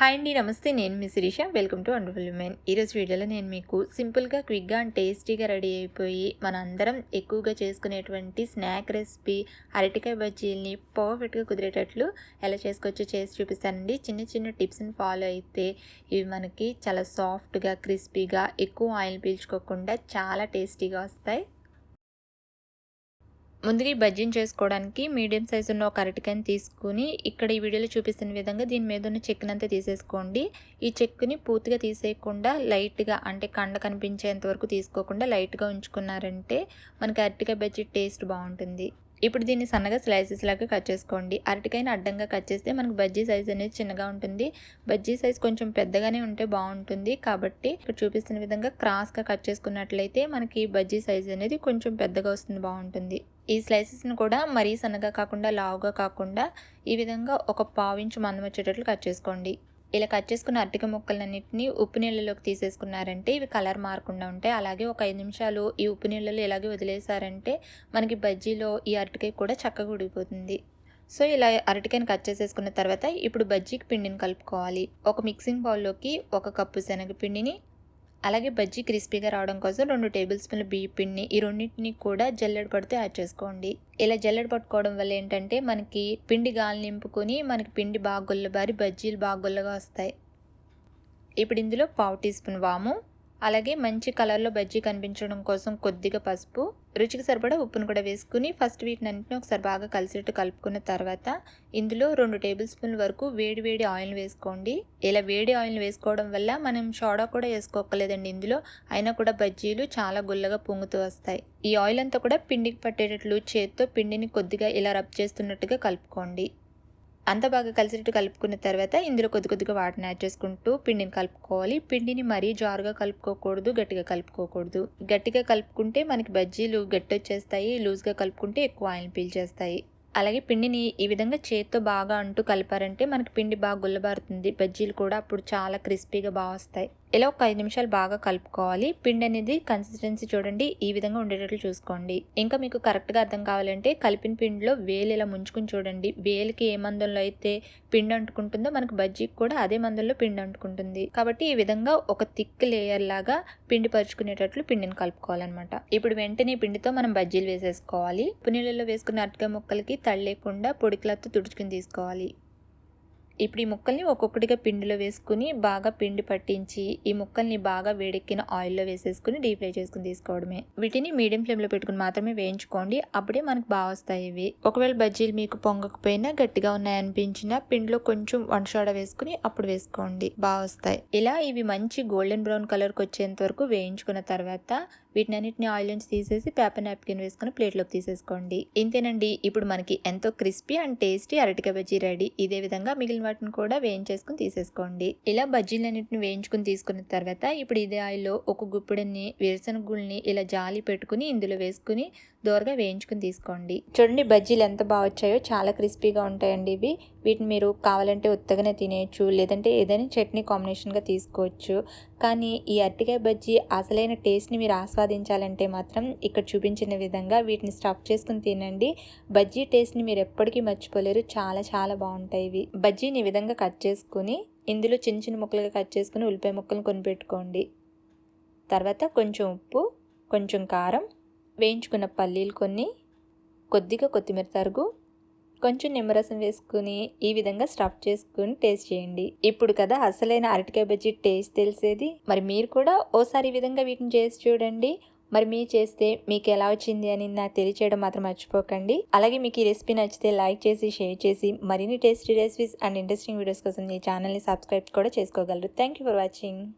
Hi అండి, నమస్తే. నేను మీ Sirisha. Welcome to wonderful women. ఈరోజు వీడియోలో నేను మీకు సింపుల్గా, క్విక్గా అండ్ టేస్టీగా రెడీ అయిపోయి మనందరం ఎక్కువగా చేసుకునేటువంటి స్నాక్ రెసిపీ అరటికాయ బజ్జీల్ని పర్ఫెక్ట్గా కుదిరేటట్లు ఎలా చేసుకోవచ్చో చేసి చూపిస్తానండి. చిన్న చిన్న టిప్స్ని ఫాలో అయితే ఇవి మనకి చాలా సాఫ్ట్గా, క్రిస్పీగా, ఎక్కువ ఆయిల్ పీల్చుకోకుండా చాలా టేస్టీగా వస్తాయి. ముందుగా ఈ బజ్జీని చేసుకోవడానికి మీడియం సైజు ఉన్న ఒక అరటికాయని తీసుకుని ఇక్కడ ఈ వీడియోలో చూపిస్తున్న విధంగా దీని మీద ఉన్న చెక్కునంతా తీసేసుకోండి. ఈ చెక్కుని పూర్తిగా తీసేయకుండా లైట్గా, అంటే కండ కనిపించేంత వరకు తీసుకోకుండా లైట్గా ఉంచుకున్నారంటే మనకి అరటికాయ బజ్జీ టేస్ట్ బాగుంటుంది. ఇప్పుడు దీన్ని సన్నగా స్లైసెస్ లాగా కట్ చేసుకోండి. అరటికాయని అడ్డంగా కట్ చేస్తే మనకు బజ్జీ సైజ్ అనేది చిన్నగా ఉంటుంది. బజ్జీ సైజ్ కొంచెం పెద్దగానే ఉంటే బాగుంటుంది. కాబట్టి ఇక్కడ చూపిస్తున్న విధంగా క్రాస్గా కట్ చేసుకున్నట్లయితే మనకి బజ్జీ సైజ్ అనేది కొంచెం పెద్దగా వస్తుంది, బాగుంటుంది. ఈ స్లైసెస్ని కూడా మరీ సన్నగా కాకుండా లావుగా కాకుండా ఈ విధంగా ఒక పావించు మందం వచ్చేటట్లు కట్ చేసుకోండి. ఇలా కట్ చేసుకున్న అరటికాయ ముక్కలన్నింటినీ ఉప్పు నీళ్ళలోకి తీసేసుకున్నారంటే ఇవి కలర్ మారకుండా ఉంటాయి. అలాగే ఒక 5 నిమిషాలు ఈ ఉప్పు నీళ్ళలో ఇలాగే వదిలేసారంటే మనకి బజ్జీలో ఈ అరటికాయ కూడా చక్కగా ఉడికిపోతుంది. సో ఇలా అరటికాయని కట్ చేసేసుకున్న తర్వాత ఇప్పుడు బజ్జీకి పిండిని కలుపుకోవాలి. ఒక మిక్సింగ్ బౌల్లోకి 1 కప్పు శనగపిండిని, అలాగే బజ్జీ క్రిస్పీగా రావడం కోసం 2 టేబుల్ స్పూన్ల బియ్యం పిండిని, ఈ రెండింటిని కూడా జల్లెడ పడితే యాడ్ చేసుకోండి. ఇలా జల్లెడ పట్టుకోవడం వల్ల ఏంటంటే మనకి పిండి గాలి నింపుకొని మనకి పిండి బాగా గుల్లబారి బజ్జీలు బాగా గుల్లగా వస్తాయి. ఇప్పుడు ఇందులో 1/2 టీ స్పూన్ వాము, అలాగే మంచి కలర్లో బజ్జీ కనిపించడం కోసం కొద్దిగా పసుపు, రుచికి సరిపడా ఉప్పును కూడా వేసుకుని ఫస్ట్ వీటినన్నింటినీ ఒకసారి బాగా కలిసేట్టు కలుపుకున్న తర్వాత ఇందులో 2 టేబుల్ స్పూన్ల వరకు వేడి ఆయిల్ వేసుకోండి. ఇలా వేడి ఆయిల్ వేసుకోవడం వల్ల మనం సోడా కూడా వేసుకోకలేదండి ఇందులో, అయినా కూడా బజ్జీలు చాలా గుల్లగా పొంగుతూ వస్తాయి. ఈ ఆయిల్ అంతా కూడా పిండికి పట్టేటట్లు చేత్తో పిండిని కొద్దిగా ఇలా రబ్ చేస్తున్నట్టుగా కలుపుకోండి. అంత బాగా కలిసేట్టు కలుపుకున్న తర్వాత ఇందులో కొద్దిగా వాటర్ని యాడ్ చేసుకుంటూ పిండిని కలుపుకోవాలి. పిండిని మరీ జారుగా కలుపుకోకూడదు, గట్టిగా కలుపుకోకూడదు. గట్టిగా కలుపుకుంటే మనకి బజ్జీలు గట్టి వచ్చేస్తాయి, లూజ్గా కలుపుకుంటే ఎక్కువ ఆయిల్ పీల్చేస్తాయి. అలాగే పిండిని ఈ విధంగా చేత్తో బాగా అంటూ కలిపారంటే మనకి పిండి బాగా గుల్లబారుతుంది. బజ్జీలు కూడా అప్పుడు చాలా క్రిస్పీగా బాగా వస్తాయి. ఇలా ఒక 5 నిమిషాలు బాగా కలుపుకోవాలి. పిండి అనేది కన్సిస్టెన్సీ చూడండి, ఈ విధంగా ఉండేటట్లు చూసుకోండి. ఇంకా మీకు కరెక్ట్గా అర్థం కావాలంటే కలిపిన పిండిలో వేలు ఇలా ముంచుకుని చూడండి. వేలికి ఏ మందంలో అయితే పిండి అంటుకుంటుందో మనకు బజ్జీకి కూడా అదే మందంలో పిండి అంటుకుంటుంది. కాబట్టి ఈ విధంగా ఒక థిక్ లేయర్ లాగా పిండి పరుచుకునేటట్లు పిండిని కలుపుకోవాలన్నమాట. ఇప్పుడు వెంటనే పిండితో మనం బజ్జీలు వేసేసుకోవాలి. ఉప్పు నీళ్ళలో వేసుకున్న అరటికాయ ముక్కలకి తడి లేకుండా పొడి క్లాత్తో తుడుచుకుని తీసుకోవాలి. ఇప్పుడు ఈ ముక్కల్ని ఒక్కొక్కటిగా పిండిలో వేసుకుని బాగా పిండి పట్టించి ఈ ముక్కల్ని బాగా వేడెక్కిన ఆయిల్లో వేసేసుకుని డీప్ ఫ్రై చేసుకుని తీసుకోవడమే. వీటిని మీడియం ఫ్లేమ్లో పెట్టుకుని మాత్రమే వేయించుకోండి, అప్పుడే మనకు బాగా వస్తాయి ఇవి. ఒకవేళ బజ్జీలు మీకు పొంగకపోయినా గట్టిగా ఉన్నాయనిపించినా పిండిలో కొంచెం వంట సోడా వేసుకుని అప్పుడు వేసుకోండి, బాగా వస్తాయి. ఇలా ఇవి మంచి గోల్డెన్ బ్రౌన్ కలర్కి వచ్చేంత వరకు వేయించుకున్న తర్వాత వీటినన్నిటిని ఆయిల్ నుంచి తీసేసి పేపర్ నాప్కిన్ వేసుకుని ప్లేట్లోకి తీసేసుకోండి. ఇంతేనండి, ఇప్పుడు మనకి ఎంతో క్రిస్పీ అండ్ టేస్టీ అరటికాయ బజ్జీ రెడీ. ఇదే విధంగా మిగిలిన వాటిని కూడా వేయించేసుకుని తీసేసుకోండి. ఇలా బజ్జీలన్నింటిని వేయించుకుని తీసుకున్న తర్వాత ఇప్పుడు ఇదే ఆయిల్లో ఒక గుప్పెడిని వేరుశనగ గుళ్ళని ఇలా జాలి పెట్టుకుని ఇందులో వేసుకుని దోరగా వేయించుకుని తీసుకోండి. చూడండి బజ్జీలు ఎంత బాగా వచ్చాయో, చాలా క్రిస్పీగా ఉంటాయండి ఇవి. వీటిని మీరు కావాలంటే ఉత్తగానే తినేయచ్చు, లేదంటే ఏదైనా చట్నీ కాంబినేషన్గా తీసుకోవచ్చు. కానీ ఈ అరటికాయ బజ్జీ అసలైన టేస్ట్ని మీరు ఆస్వాదించాలంటే మాత్రం ఇక్కడ చూపించిన విధంగా వీటిని స్టఫ్ చేసుకుని తినండి. బజ్జీ టేస్ట్ని మీరు ఎప్పటికీ మర్చిపోలేరు, చాలా బాగుంటాయి ఇవి. బజ్జీని ఈ విధంగా కట్ చేసుకుని ఇందులో చిన్న ముక్కలుగా కట్ చేసుకుని ఉల్లిపాయ ముక్కలను కొని పెట్టుకోండి. తర్వాత కొంచెం ఉప్పు, కొంచెం కారం, వేయించుకున్న పల్లీలు కొన్ని, కొద్దిగా కొత్తిమీర తరుగు, కొంచెం నిమ్మరసం వేసుకుని ఈ విధంగా స్టఫ్ చేసుకుని టేస్ట్ చేయండి. ఇప్పుడు కదా అసలైన అరటికాయ బజ్జీ టేస్ట్ తెలిసేది. మరి మీరు కూడా ఓసారి ఈ విధంగా వీటిని చేసి చూడండి. మరి మీరు చేస్తే మీకు ఎలా వచ్చింది అని నాకు తెలియచేయడం మాత్రం మర్చిపోకండి. అలాగే మీకు ఈ రెసిపీ నచ్చితే లైక్ చేసి, షేర్ చేసి మరిన్ని tasty recipes and interesting videos కోసం ఈ ఛానల్ని సబ్స్క్రైబ్ కూడా చేసుకోగలరు. Thank you for watching.